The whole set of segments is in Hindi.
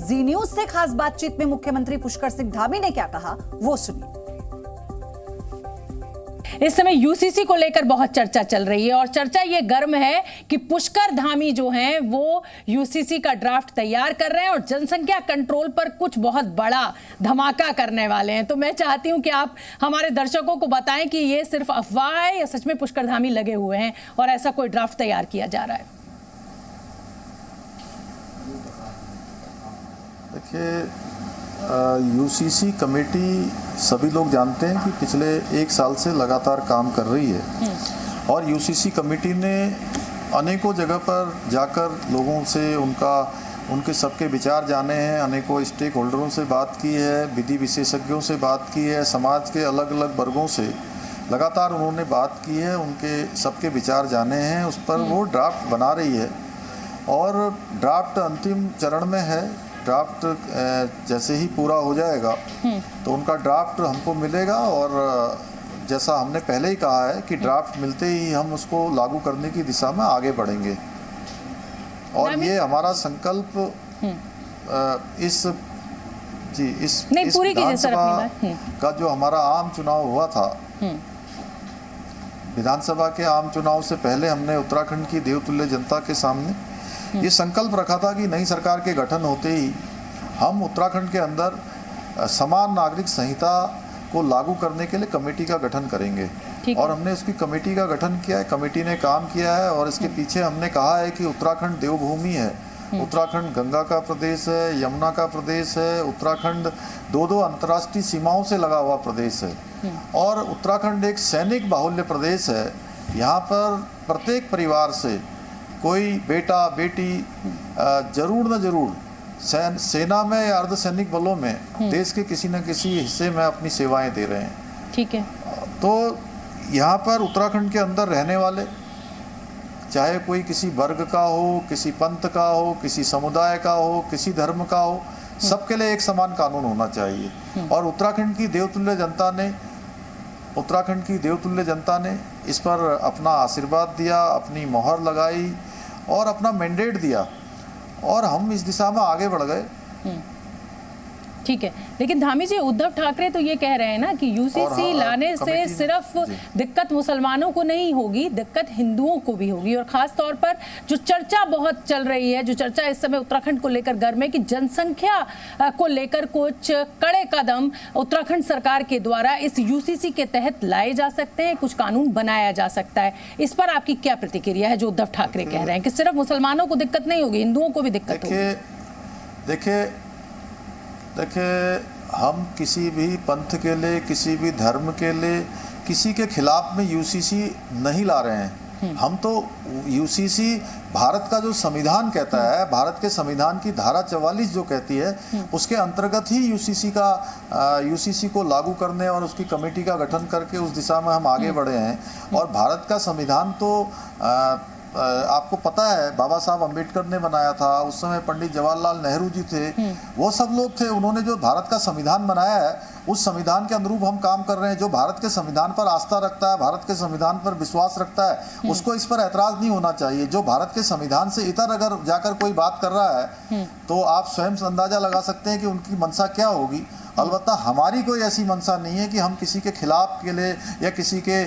जी न्यूज से खास बातचीत में मुख्यमंत्री पुष्कर सिंह धामी ने क्या कहा, वो सुनिए। इस समय यूसीसी को लेकर बहुत चर्चा चल रही है और चर्चा ये गर्म है कि पुष्कर धामी जो हैं वो यूसीसी का ड्राफ्ट तैयार कर रहे हैं और जनसंख्या कंट्रोल पर कुछ बहुत बड़ा धमाका करने वाले हैं। तो मैं चाहती हूं कि आप हमारे दर्शकों को बताएं कि ये सिर्फ अफवाह है या सच में पुष्कर धामी लगे हुए हैं और ऐसा कोई ड्राफ्ट तैयार किया जा रहा है। देखिए, यूसीसी कमेटी सभी लोग जानते हैं कि पिछले 1 साल से लगातार काम कर रही है और यूसीसी कमेटी ने अनेकों जगह पर जाकर लोगों से उनके सबके विचार जाने हैं, अनेकों स्टेक होल्डरों से बात की है, विधि विशेषज्ञों से बात की है, समाज के अलग अलग वर्गों से लगातार उन्होंने बात की है, उनके सबके विचार जाने हैं। उस पर वो ड्राफ्ट बना रही है और ड्राफ्ट अंतिम चरण में है। ड्राफ्ट जैसे ही पूरा हो जाएगा तो उनका ड्राफ्ट हमको मिलेगा और जैसा हमने पहले ही कहा है कि ड्राफ्ट मिलते ही हम उसको लागू करने की दिशा में आगे बढ़ेंगे। और ये हमारा संकल्प इस विधानसभा का जो हमारा आम चुनाव हुआ था, विधानसभा के आम चुनाव से पहले हमने उत्तराखंड की देवतुल्य जनता के सामने ये संकल्प रखा था कि नई सरकार के गठन होते ही हम उत्तराखंड के अंदर समान नागरिक संहिता को लागू करने के लिए कमेटी का गठन करेंगे। और हमने उसकी कमेटी का गठन किया है, कमेटी ने काम किया है और इसके पीछे हमने कहा है कि उत्तराखंड देवभूमि है, उत्तराखंड गंगा का प्रदेश है, यमुना का प्रदेश है, उत्तराखंड दो अंतर्राष्ट्रीय सीमाओं से लगा हुआ प्रदेश है और उत्तराखंड एक सैनिक बाहुल्य प्रदेश है। यहाँ पर प्रत्येक परिवार से कोई बेटा बेटी जरूर न जरूर सेना में या अर्धसैनिक बलों में देश के किसी न किसी हिस्से में अपनी सेवाएं दे रहे हैं। ठीक है। तो यहाँ पर उत्तराखंड के अंदर रहने वाले, चाहे कोई किसी वर्ग का हो, किसी पंथ का हो, किसी समुदाय का हो, किसी धर्म का हो, सबके लिए एक समान कानून होना चाहिए। और उत्तराखंड की देवतुल्य जनता ने इस पर अपना आशीर्वाद दिया, अपनी मोहर लगाई और अपना मैंडेट दिया और हम इस दिशा में आगे बढ़ गए। ठीक है, लेकिन धामी जी, उद्धव ठाकरे तो ये कह रहे हैं ना कि यूसीसी लाने से सिर्फ दिक्कत मुसलमानों को नहीं होगी, दिक्कत हिंदुओं को भी होगी। और खास तौर पर जो चर्चा बहुत चल रही है, जो चर्चा इस समय उत्तराखंड को लेकर गर्म है कि जनसंख्या को लेकर कुछ कड़े कदम उत्तराखंड सरकार के द्वारा इस यूसीसी के तहत लाए जा सकते हैं, कुछ कानून बनाया जा सकता है। इस पर आपकी क्या प्रतिक्रिया है जो उद्धव ठाकरे कह रहे हैं कि सिर्फ मुसलमानों को दिक्कत नहीं होगी, हिंदुओं को भी दिक्कत होगी? देखिए, हम किसी भी पंथ के लिए, किसी भी धर्म के लिए, किसी के खिलाफ में यूसीसी नहीं ला रहे हैं। हम तो यूसीसी भारत का जो संविधान कहता है, भारत के संविधान की धारा 44 जो कहती है, उसके अंतर्गत ही यूसीसी को लागू करने और उसकी कमेटी का गठन करके उस दिशा में हम आगे बढ़े हैं। और भारत का संविधान तो आपको पता है बाबा साहब अम्बेडकर ने बनाया था, उस समय पंडित जवाहरलाल नेहरू जी थे, वो सब लोग थे। उन्होंने जो भारत का संविधान बनाया है उस संविधान के अनुरूप हम काम कर रहे हैं। जो भारत के संविधान पर आस्था रखता है, भारत के संविधान पर विश्वास रखता है, उसको इस पर ऐतराज नहीं होना चाहिए। जो भारत के संविधान से इतर अगर जाकर कोई बात कर रहा है तो आप स्वयं से अंदाजा लगा सकते हैं कि उनकी मंशा क्या होगी। अलबत्ता हमारी कोई ऐसी मंशा नहीं है कि हम किसी के खिलाफ के लिए या किसी के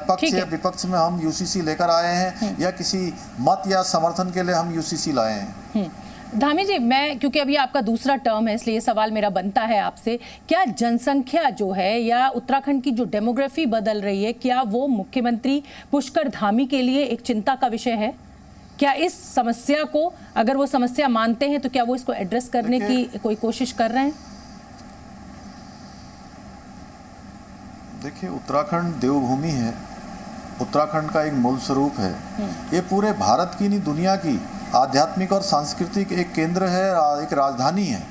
पक्ष या विपक्ष में हम यूसीसी लेकर आए हैं या किसी मत या समर्थन के लिए हम यूसीसी लाए हैं। धामी जी, मैं क्योंकि अभी आपका दूसरा टर्म है इसलिए सवाल मेरा बनता है आपसे, क्या जनसंख्या जो है या उत्तराखंड की जो डेमोग्राफी बदल रही है, क्या वो मुख्यमंत्री पुष्कर धामी के लिए एक चिंता का विषय है? क्या इस समस्या को, अगर वो समस्या मानते हैं, तो क्या वो इसको एड्रेस करने की कोई कोशिश कर रहे हैं? देखिए, उत्तराखंड देवभूमि है, उत्तराखंड का एक मूल स्वरूप है। ये पूरे भारत की नहीं, दुनिया की आध्यात्मिक और सांस्कृतिक एक केंद्र है, एक राजधानी है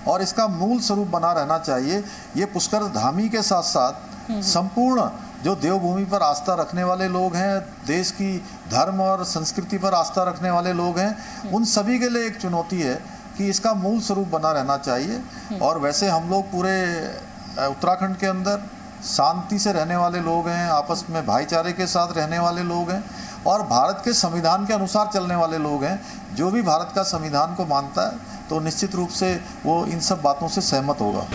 और इसका मूल स्वरूप बना रहना चाहिए। ये पुष्कर धामी के साथ साथ संपूर्ण जो देवभूमि पर आस्था रखने वाले लोग हैं, देश की धर्म और संस्कृति पर आस्था रखने वाले लोग हैं, उन सभी के लिए एक चुनौती है कि इसका मूल स्वरूप बना रहना चाहिए। और वैसे हम लोग पूरे उत्तराखंड के अंदर शांति से रहने वाले लोग हैं, आपस में भाईचारे के साथ रहने वाले लोग हैं और भारत के संविधान के अनुसार चलने वाले लोग हैं। जो भी भारत का संविधान को मानता है तो निश्चित रूप से वो इन सब बातों से सहमत होगा।